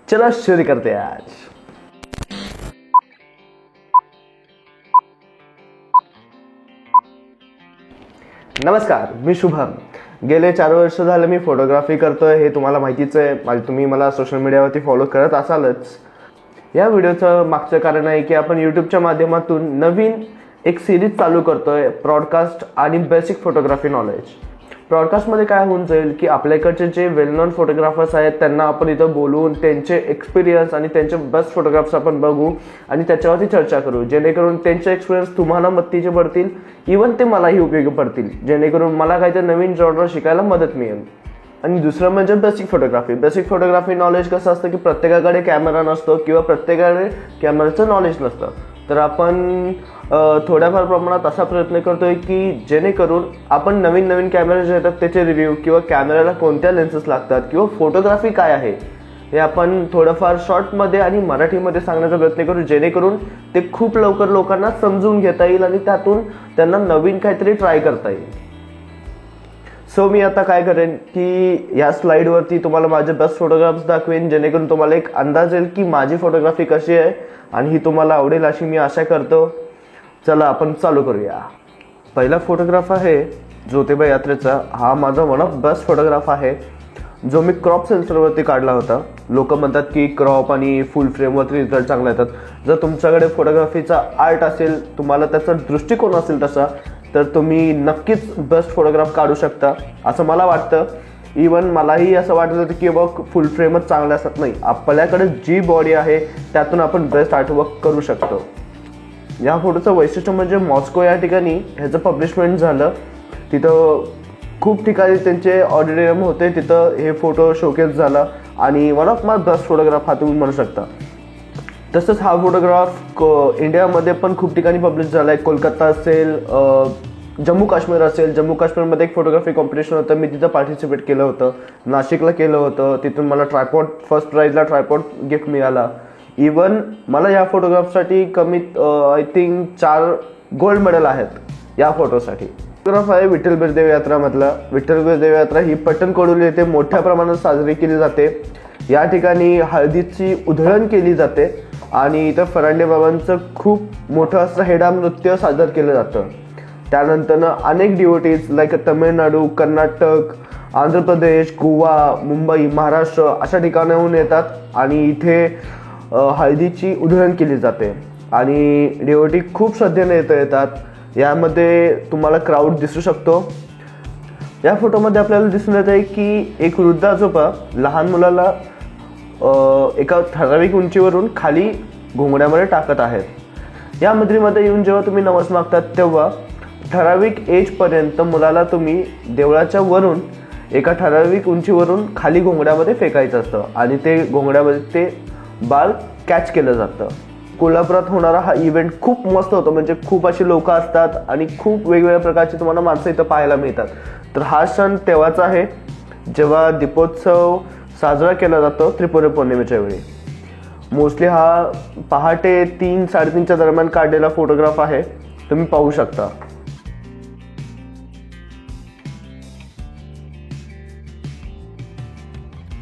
चलो शुरू करते हैं आज। नमस्कार, मी शुभम। गेले 4 वर्ष झालं मी फोटोग्राफी करतोय, हे तुम्हाला माहितीच आहे। तुम्ही मला सोशल मीडियावरती फॉलो करत असालच। या व्हिडिओचं मागचं कारण आहे की आपण यूट्यूबच्या माध्यमातून नवीन एक सिरीज चालू करतोय, ब्रॉडकास्ट आणि बेसिक फोटोग्राफी नॉलेज। ब्रॉडकास्टमध्ये काय होऊन जाईल की आपल्याकडचे जे वेल नोन फोटोग्राफर्स आहेत त्यांना आपण इथं बोलवून त्यांचे एक्सपिरियन्स आणि त्यांचे बेस्ट फोटोग्राफ्स आपण बघू आणि त्याच्यावरती चर्चा करू, जेणेकरून त्यांचे एक्सपिरियन्स तुम्हाला मदतीचे पडतील, इवन ते मलाही उपयोगी पडतील, जेणेकरून मला काहीतरी नवीन जॉनर शिकायला मदत मिळेल। आणि दुसरं म्हणजे basic photography. Basic photography knowledge कसं असतं की प्रत्येकाकडे कॅमेरा नसतो किंवा प्रत्येकाकडे कॅमेराचं नॉलेज नसतं, तर आपण थोड्याफार प्रमाणात असा प्रयत्न करतोय की जेणेकरून आपण नवीन नवीन कॅमेरे जे येतात त्याचे रिव्ह्यू किंवा कॅमेऱ्याला कोणत्या लेन्सेस लागतात किंवा फोटोग्राफी काय आहे हे आपण थोडंफार शॉर्टमध्ये आणि मराठीमध्ये सांगण्याचा प्रयत्न करू, जेणेकरून ते खूप लवकर लोकांना समजून घेता येईल आणि त्यातून त्यांना नवीन काहीतरी ट्राय करता येईल। सो मी आता काय करेन की या स्लाइडवरती तुम्हाला माझे बेस्ट फोटोग्राफ्स दाखवेन, जेणेकरून तुम्हाला एक अंदाज येईल की माझी फोटोग्राफी कशी आहे आणि ही तुम्हाला आवडेल अशी मी आशा करतो। चला आपण चालू करूया। पहिला फोटोग्राफ आहे ज्योतिबा यात्रेचा। हा माझा वन ऑफ बेस्ट फोटोग्राफ आहे, जो मी क्रॉप सेन्सरवरती काढला होता। लोक म्हणतात की क्रॉप आणि फुल फ्रेमवरती रिझल्ट चांगला येतात। जर तुमच्याकडे फोटोग्राफीचा आर्ट असेल, तुम्हाला त्याचा दृष्टिकोन असेल तसा, तर तुम्ही नक्कीच बेस्ट फोटोग्राफ काढू शकता असं मला वाटतं। इवन मलाही असं वाटत होतं की बघ फुल फ्रेमच चांगले असत नाही, आपल्याकडे जी बॉडी आहे त्यातून आपण बेस्ट आर्टवर्क करू शकतो। या फोटोचं वैशिष्ट्य म्हणजे मॉस्को या ठिकाणी ह्याचं पब्लिशमेंट झालं। तिथं खूप ठिकाणी त्यांचे ऑडिटोरियम होते, तिथं हे फोटो शोकेस झाला आणि one of my best photograph हा तुम्ही म्हणू शकता। तसंच हा फोटोग्राफ इंडियामध्ये पण खूप ठिकाणी पब्लिश झाला आहे। कोलकाता असेल, जम्मू काश्मीर असेल, जम्मू काश्मीरमध्ये एक फोटोग्राफी कॉम्पिटिशन होतं, मी तिथं पार्टिसिपेट केलं होतं। नाशिकला केलं होतं, तिथून मला ट्रायपॉड फर्स्ट प्राईजला ट्रायपॉड गिफ्ट मिळाला। इवन मला या फोटोग्राफसाठी कमीत आय थिंक 4 गोल्ड मेडल आहेत या फोटोसाठी। फोटोग्राफ आहे विठ्ठल बिरदेव यात्रामधला। विठ्ठल बिरदेव यात्रा ही पट्टण कोडोली येथे मोठ्या प्रमाणात साजरी केली जाते। या ठिकाणी हळदीची उधळण केली जाते आणि इथं फरांडे बाबांचं खूप मोठं असं हेडा नृत्य सादर केलं जातं। त्यानंतर अनेक डिवोटीज लाईक तमिळनाडू, कर्नाटक, आंध्र प्रदेश, गोवा, मुंबई, महाराष्ट्र अशा ठिकाणाहून येतात आणि इथे हळदीची उधळण केली जाते आणि डिवोटी खूप श्रद्धेने येतात। यामध्ये तुम्हाला क्राऊड दिसू शकतो। या फोटोमध्ये आपल्याला दिसून येत आहे की एक वृद्ध आजोबा लहान मुलाला एका ठराविक उंचीवरून खाली घोंगड्यामध्ये टाकत आहेत। या मंदिरामध्ये येऊन जेव्हा तुम्ही नवस मागतात तेव्हा ठराविक एजपर्यंत मुलाला तुम्ही देवळाच्या वरून एका ठराविक उंचीवरून खाली घोंगड्यामध्ये फेकायचं असतं आणि ते घोंगड्यामध्ये ते बाळ कॅच केलं जातं। कोल्हापुरात होणारा हा इव्हेंट खूप मस्त होतो, म्हणजे खूप अशी लोक असतात आणि खूप वेगवेगळ्या प्रकारची तुम्हाला माणसं इथं पाहायला मिळतात। तर हा सण तेव्हाच आहे जेव्हा दीपोत्सव साजरा केला जातो त्रिपुरी पौर्णिमेच्या वेळी। मोस्टली हा पहाटे 3-3:30च्या दरम्यान काढलेला फोटोग्राफ आहे, तुम्ही पाहू शकता।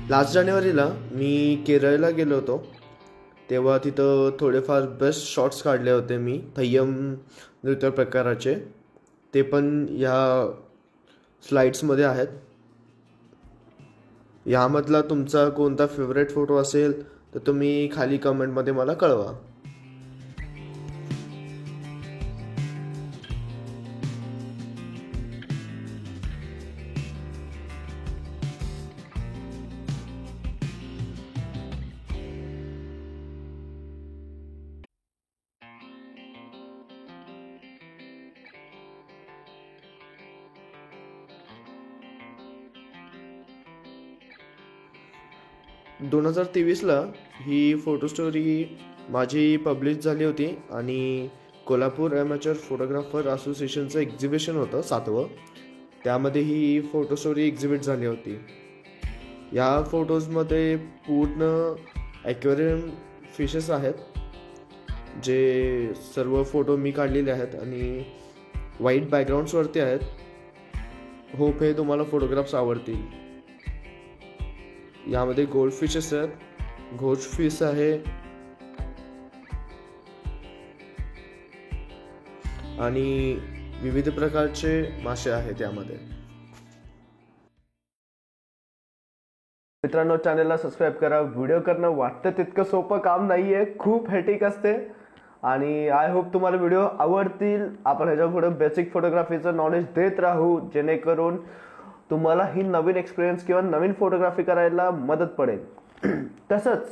लास्ट जानेवारीला मी केरळला गेलो होतो, तेव्हा तिथं थोडेफार बेस्ट शॉट्स काढले होते मी थय्यम नृत्य प्रकाराचे। ते पण ह्या स्लाइड्समध्ये आहेत। यामधला तुमचा कोणता फेवरेट फोटो असेल तर तुम्ही खाली कमेंटमध्ये मला कळवा। – 2023ला ही फोटो स्टोरी माझी पब्लिश झाली होती आणि कोल्हापूर ॲमेचर फोटोग्राफर असोसिएशनचं एक्झिबिशन होतं 7वं, त्यामध्ये ही फोटो स्टोरी एक्झिबिट झाली होती। या फोटोजमध्ये पूर्ण ॲक्वेरियम फिशेस आहेत, जे सर्व फोटो मी काढलेले आहेत आणि व्हाईट बॅकग्राऊंड्सवरती आहेत। होप हे तुम्हाला फोटोग्राफ्स आवडतील। यामध्ये गोल्ड फिशेस आहेत घोष फिश आहे आणि विविध प्रकारचे मासे आहेत त्यामध्ये. मित्रांनो, चॅनलला सबस्क्राईब करा. व्हिडिओ करणं वाटतं तितकं सोपं काम नाहीये, खूप हेटिक असते आणि आय होप तुम्हाला व्हिडिओ आवडतील. आपण ह्याच्या पुढे बेसिक फोटोग्राफीचं नॉलेज देत राहू, जेणेकरून तुम्हाला ही नवीन एक्सपिरियन्स किंवा नवीन फोटोग्राफी करायला मदत पडेल. तसंच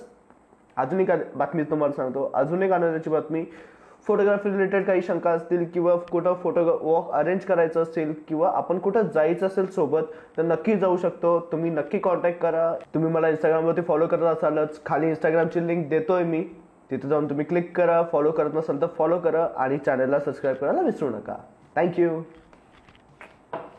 अजून एक बातमी तुम्हाला सांगतो, अजून एक आनंदाची बातमी. फोटोग्राफी रिलेटेड काही शंका असतील किंवा कुठं फोटो वॉक अरेंज करायचं असेल किंवा आपण कुठं जायचं असेल सोबत, तर नक्की जाऊ शकतो. तुम्ही नक्की कॉन्टॅक्ट करा. तुम्ही मला इंस्टाग्रामवरती फॉलो करत असालच, खाली इंस्टाग्रामची लिंक देतोय मी, तिथे जाऊन तुम्ही क्लिक करा. फॉलो करत नसाल तर फॉलो करा आणि चॅनलला सबस्क्राईब करायला विसरू नका. थँक्यू.